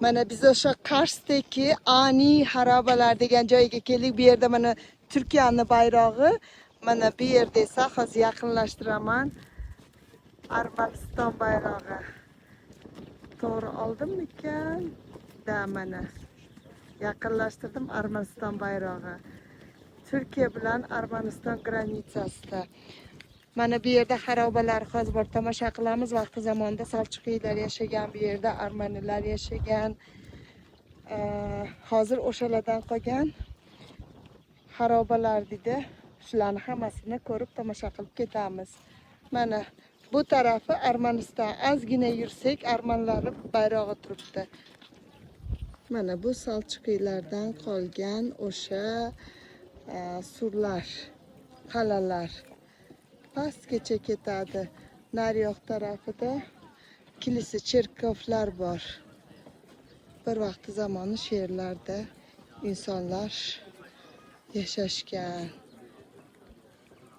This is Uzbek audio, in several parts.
Mana biz o'sha Karsdagi Ani xarobalar degan joyga keldik. Bu yerda mana Turkiyaning bayrog'i. Mana bu yerda esa hozir yaqinlashtiraman. Armaniston bayrog'i. To'g'ri oldimmikan? Da mana yaqinlashtirdim Armaniston bayrog'i. Turkiya bilan Armaniston granitsasida. Mana bu yerda xarobalar hozir bor tomosha qilamiz. Vaqti zamonida Saljuqiylar yashagan, bu yerda armanilar yashagan. Hozir o'shalardan qolgan xarobalar dedi. Shularni hammasini ko'rib tomosha qilib ketamiz. Mana bu tarafi Armaniston. Ozgina yursak armanlar bayrog'i turibdi. Mana bu Saljuqiylardan qolgan o'sha surlar, qal'alar. Pastgacha ketadi. Naryoq tarafida kilisa, cherkovlar bor. Bir vaqti zamoni sherlarda insonlar yashashgan.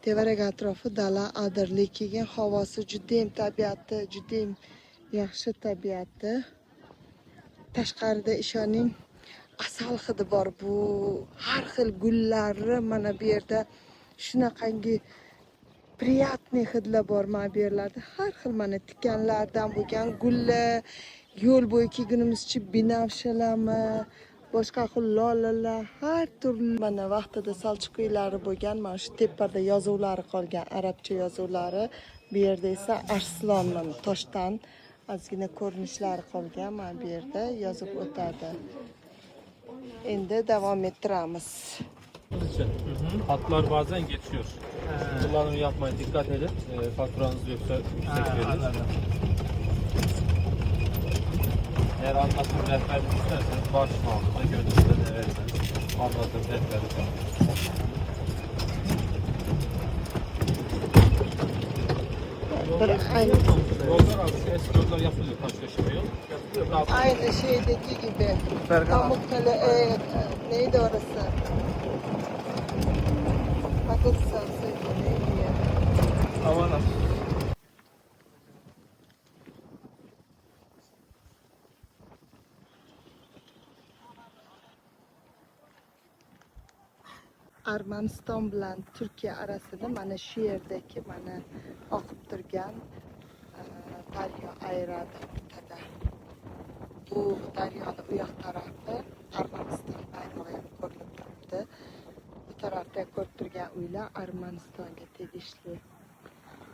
Tevarak atrofi dala, adirlik, keyin havosi juda ham tabiati, juda ham yaxshi tabiati. Tashqarida ishoning asal hidi bor. Bu har xil gullari mana bu yerda shunaqangi приятный hidlar bor mana bu yerlarda. Har xil mana tikanlardan bo'lgan gullar, yo'l bo'yi kelgunimizcha binafshalarmi, boshqa xil lolalar, har turli. Mana vaqtida Saljuqiylari bo'lgan, mana shu tepada yozuvlari qolgan, arabcha yozuvlari. Bu yerda esa arslon mana toshdan ozgina ko'rinishlari qolgan, mana bu yerda yozib o'tadi. Endi davom ettiramiz. Hatlar bazen geçiyor. Kullanım yapmaya dikkat edin. Faturanız yoksa yüksek verir. Eğer anlatım rehberlik isterseniz baş mağazada gönlünüzde ne verirseniz anlatım rehberlik Aynı. Yollar abi şu eski yollar yapılıyor. Taş köşe yol. Yapılıyor. Aynı şeydeki gibi. Pamukkale, neydi orası? Pakistan neydi ya? Havana. Armaniston bilan Turkiya arasida mana shu yerdagi mana oqib turgan daryo ayiradi o'rtada. Bu daryoni u yoq tarafi Armaniston bayrog'i ham ko'rinib turibdi. Bu tarafda ko'rib turgan uylar Armanistonga tegishli.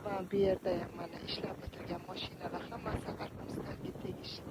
Mana bu yerda ham mana ishlab o'tirgan mashinalar hammasi Armanistonga tegishli.